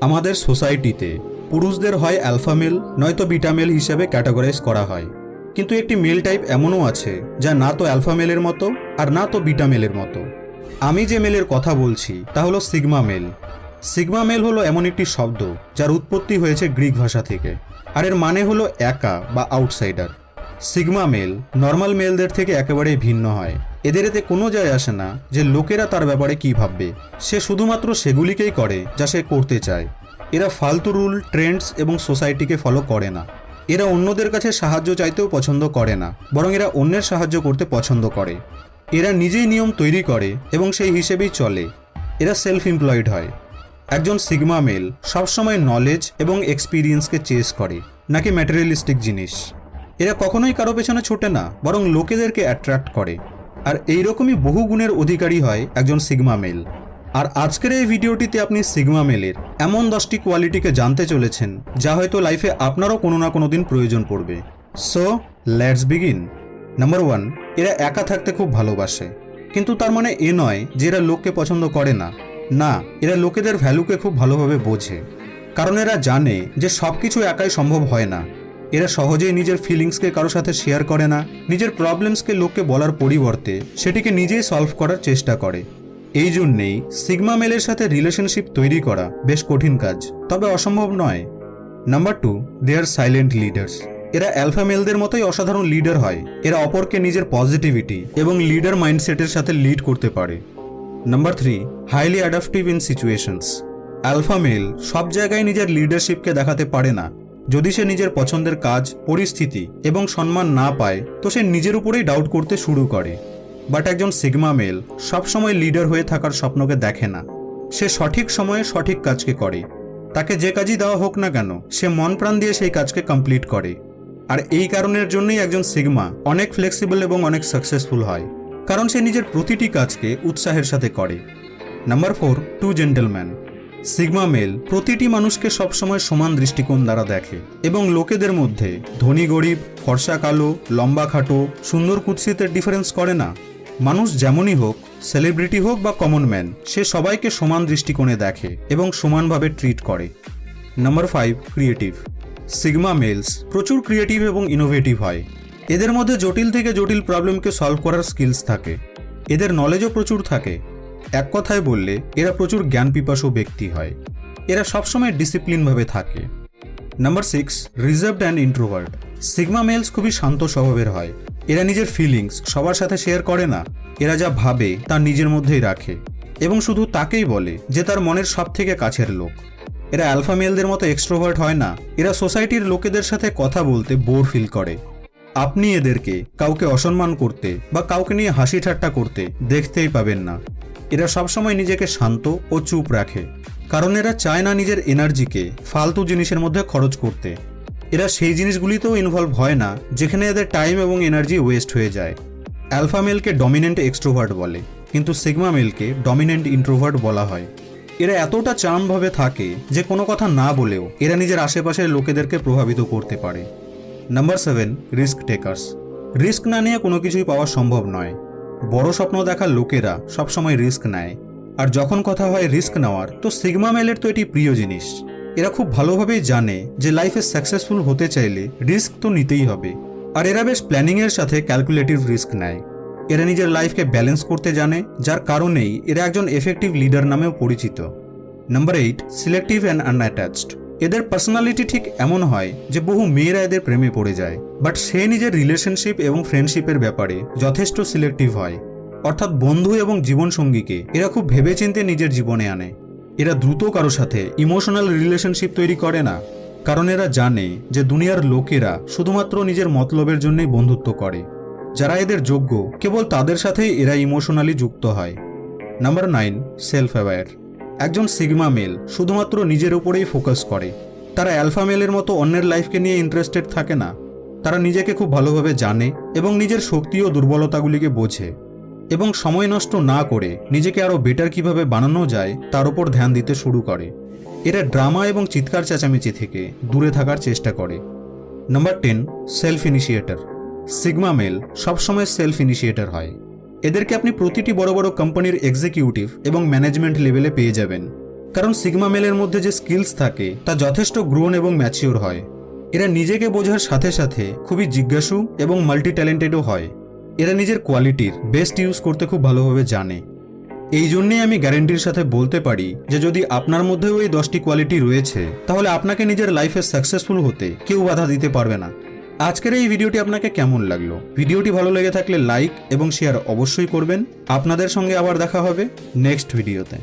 আমাদের সোসাইটিতে পুরুষদের হয় অ্যালফা মেল নয়তো বিটা মেল হিসেবে ক্যাটাগরাইজ করা হয়, কিন্তু একটি মেল টাইপ এমনও আছে যা না তো অ্যালফা মেলের মতো আর না তো বিটা মেলের মতো। আমি যে মেলের কথা বলছি তা হলো সিগমা মেল। সিগমা মেল হলো এমন একটি শব্দ যার উৎপত্তি হয়েছে গ্রিক ভাষা থেকে, আর এর মানে হলো একা বা আউটসাইডার। সিগমা মেল নর্মাল মেলদের থেকে একেবারেই ভিন্ন হয়। এদের এতে কোনো যায় আসে না যে লোকেরা তার ব্যাপারে কী ভাববে, সে শুধুমাত্র সেগুলিকেই করে যা সে করতে চায়। এরা ফালতু রুল, ট্রেন্ডস এবং সোসাইটিকে ফলো করে না। এরা অন্যদের কাছে সাহায্য চাইতেও পছন্দ করে না, বরং এরা অন্যের সাহায্য করতে পছন্দ করে। এরা নিজেই নিয়ম তৈরি করে এবং সেই হিসেবেই চলে। এরা সেলফ এমপ্লয়েড হয়। একজন সিগমা মেল সবসময় নলেজ এবং এক্সপিরিয়েন্সকে চেস করে, নাকি ম্যাটেরিয়ালিস্টিক জিনিস। এরা কখনোই কারো পেছনে ছোটে না, বরং লোকেদেরকে অ্যাট্রাক্ট করে। আর এইরকমই বহু গুণের অধিকারী হয় একজন সিগমা মেল। আর আজকের এই ভিডিওটিতে আপনি সিগমা মেলের এমন 10টি কোয়ালিটিকে জানতে চলেছেন যা হয়তো লাইফে আপনারও কোনো না কোনো দিন প্রয়োজন পড়বে। So let's begin. নাম্বার 1, এরা একা থাকতে খুব ভালোবাসে। কিন্তু তার মানে এ নয় যে এরা লোককে পছন্দ করে না। না, এরা লোকেদের ভ্যালুকে খুব ভালোভাবে বোঝে, কারণ এরা জানে যে সব কিছু একাই সম্ভব হয় না। এরা সহজেই নিজের ফিলিংসকে কারোর সাথে শেয়ার করে না। নিজের প্রবলেমসকে লোককে বলার পরিবর্তে সেটিকে নিজেই সলভ করার চেষ্টা করে। এই জন্যেই সিগমা মেলের সাথে রিলেশনশিপ তৈরি করা বেশ কঠিন কাজ, তবে অসম্ভব নয়। নাম্বার 2, দে আর সাইলেন্ট লিডার্স। এরা অ্যালফা মেলদের মতোই অসাধারণ লিডার হয়। এরা অপরকে নিজের পজিটিভিটি এবং লিডার মাইন্ডসেটের সাথে লিড করতে পারে। Number 3, highly adaptive in situations. Alpha male সব জায়গায় নিজের লিডারশিপকে দেখাতে পারে না। যদি সে নিজের পছন্দের কাজ, পরিস্থিতি এবং সম্মান না পায় তো সে নিজের উপরেই ডাউট করতে শুরু করে। বাট একজন সিগমা মেল সবসময় লিডার হয়ে থাকার স্বপ্নকে দেখে না। সে সঠিক সময়ে সঠিক কাজকে করে। তাকে যে কাজই দেওয়া হোক না কেন, সে মন প্রাণ দিয়ে সেই কাজকে কমপ্লিট করে। আর এই কারণের জন্যই একজন সিগমা অনেক ফ্লেক্সিবল এবং অনেক সাকসেসফুল হয়, কারণ সে নিজের প্রতিটি কাজকে উৎসাহের সাথে করে। Number 4, true gentleman. Sigma male প্রতিটি মানুষকে সবসময় সমান দৃষ্টিকোণ দ্বারা দেখে এবং লোকেদের মধ্যে ধনী গরিব, ফর্সা কালো, লম্বা খাটো, সুন্দর কুৎসিতের ডিফারেন্স করে না। মানুষ যেমনই হোক, সেলিব্রিটি হোক বা কমন ম্যান, সে সবাইকে সমান দৃষ্টিকোণে দেখে এবং সমানভাবে ট্রিট করে। Number 5, creative. সিগমা মেলস প্রচুর ক্রিয়েটিভ এবং ইনোভেটিভ হয়। এদের মধ্যে জটিল থেকে জটিল প্রবলেমকে সলভ করার স্কিলস থাকে। এদের নলেজও প্রচুর থাকে। এক কথায় বললে এরা প্রচুর জ্ঞান পিপাসু ব্যক্তি হয়। এরা সবসময় ডিসিপ্লিনভাবে থাকে। Number 6, reserved and introvert. Sigma males খুবই শান্ত স্বভাবের হয়। এরা নিজের ফিলিংস সবার সাথে শেয়ার করে না। এরা যা ভাবে তা নিজের মধ্যেই রাখে এবং শুধু তাকেই বলে যে তার মনের সব থেকে কাছের লোক। এরা অ্যালফা মেলদের মতো এক্সট্রোভার্ট হয় না। এরা সোসাইটির লোকেদের সাথে কথা বলতে বোর ফিল করে। আপনি এদেরকে কাউকে অসম্মান করতে বা কাউকে নিয়ে হাসি ঠাট্টা করতে দেখতেই পাবেন না। এরা সবসময় নিজেকে শান্ত ও চুপ রাখে, কারণ এরা চায় না নিজের এনার্জিকে ফালতু জিনিসের মধ্যে খরচ করতে। এরা সেই জিনিসগুলিতেও ইনভলভ হয় না যেখানে এদের টাইম এবং এনার্জি ওয়েস্ট হয়ে যায়। অ্যালফা মেলকে ডমিনেন্ট এক্সট্রোভার্ট বলে, কিন্তু সিগমা মেলকে ডমিনেন্ট ইন্ট্রোভার্ট বলা হয়। এরা এতটা চার্মভাবে থাকে যে কোনো কথা না বলেও এরা নিজের আশেপাশের লোকেদেরকে প্রভাবিত করতে পারে। Number 7, risk takers. রিস্ক না নিয়ে কোনো কিছুই পাওয়া সম্ভব নয়। বড় স্বপ্ন দেখা লোকেরা সবসময় রিস্ক নেয়। আর যখন কথা হয় রিস্ক নেওয়ার, তো সিগমা মেলের তো এটি প্রিয় জিনিস। এরা খুব ভালোভাবেই জানে যে লাইফে সাকসেসফুল হতে চাইলে রিস্ক তো নিতেই হবে। আর এরা বেশ প্ল্যানিংয়ের সাথে ক্যালকুলেটিভ রিস্ক নেয়। এরা নিজের লাইফকে ব্যালেন্স করতে জানে, যার কারণেই এরা একজন এফেক্টিভ লিডার নামেও পরিচিত। Number 8, selective and unattached. এদের পার্সোনালিটি ঠিক এমন হয় যে বহু মেয়েরা এদের প্রেমে পড়ে যায়, বাট সে নিজের রিলেশনশিপ এবং ফ্রেন্ডশিপের ব্যাপারে যথেষ্ট সিলেক্টিভ হয়। অর্থাৎ বন্ধু এবং জীবনসঙ্গীকে এরা খুব ভেবেচিন্তে নিজের জীবনে আনে। এরা দ্রুত কারো সাথে ইমোশনাল রিলেশনশিপ তৈরি করে না, কারণ এরা জানে যে দুনিয়ার লোকেরা শুধুমাত্র নিজের মতলবের জন্যই বন্ধুত্ব করে। যারা এদের যোগ্য, কেবল তাদের সাথেই এরা ইমোশনালি যুক্ত হয়। Number 9, self aware. একজন সিগমা মেল শুধুমাত্র নিজের উপরেই ফোকাস করে। তারা অ্যালফা মেলের মতো অন্যের লাইফকে নিয়ে ইন্টারেস্টেড থাকে না। তারা নিজেকে খুব ভালোভাবে জানে এবং নিজের শক্তি ও দুর্বলতাগুলিকে বোঝে, এবং সময় নষ্ট না করে নিজেকে আরও বেটার কিভাবে বানানো যায় তার উপর ধ্যান দিতে শুরু করে। এরা ড্রামা এবং চিৎকার চেঁচামেচি থেকে দূরে থাকার চেষ্টা করে। Number 10, self initiator. Sigma male সবসময় সেলফ ইনিশিয়েটর হয়। এদেরকে আপনি প্রতিটি বড় বড় কোম্পানির এক্সিকিউটিভ এবং ম্যানেজমেন্ট লেভেলে পেয়ে যাবেন, কারণ সিগমা মেলের মধ্যে যে স্কিলস থাকে তা যথেষ্ট গ্রোন এবং ম্যাচিওর হয়। এরা নিজেকে বোঝার সাথে সাথে খুবই জিজ্ঞাসু এবং মাল্টি ট্যালেন্টেডও হয়। এরা নিজের কোয়ালিটির বেস্ট ইউজ করতে খুব ভালোভাবে জানে। এই জন্যেই আমি গ্যারেন্টির সাথে বলতে পারি যে যদি আপনার মধ্যেও এই 10টি কোয়ালিটি রয়েছে তাহলে আপনাকে নিজের লাইফে সাকসেসফুল হতে কেউ বাধা দিতে পারবে না। আজকের এই ভিডিওটি আপনাকে কেমন লাগলো? ভিডিওটি ভালো লেগে থাকলে লাইক এবং শেয়ার অবশ্যই করবেন। আপনাদের সঙ্গে আবার দেখা হবে নেক্সট ভিডিওতে।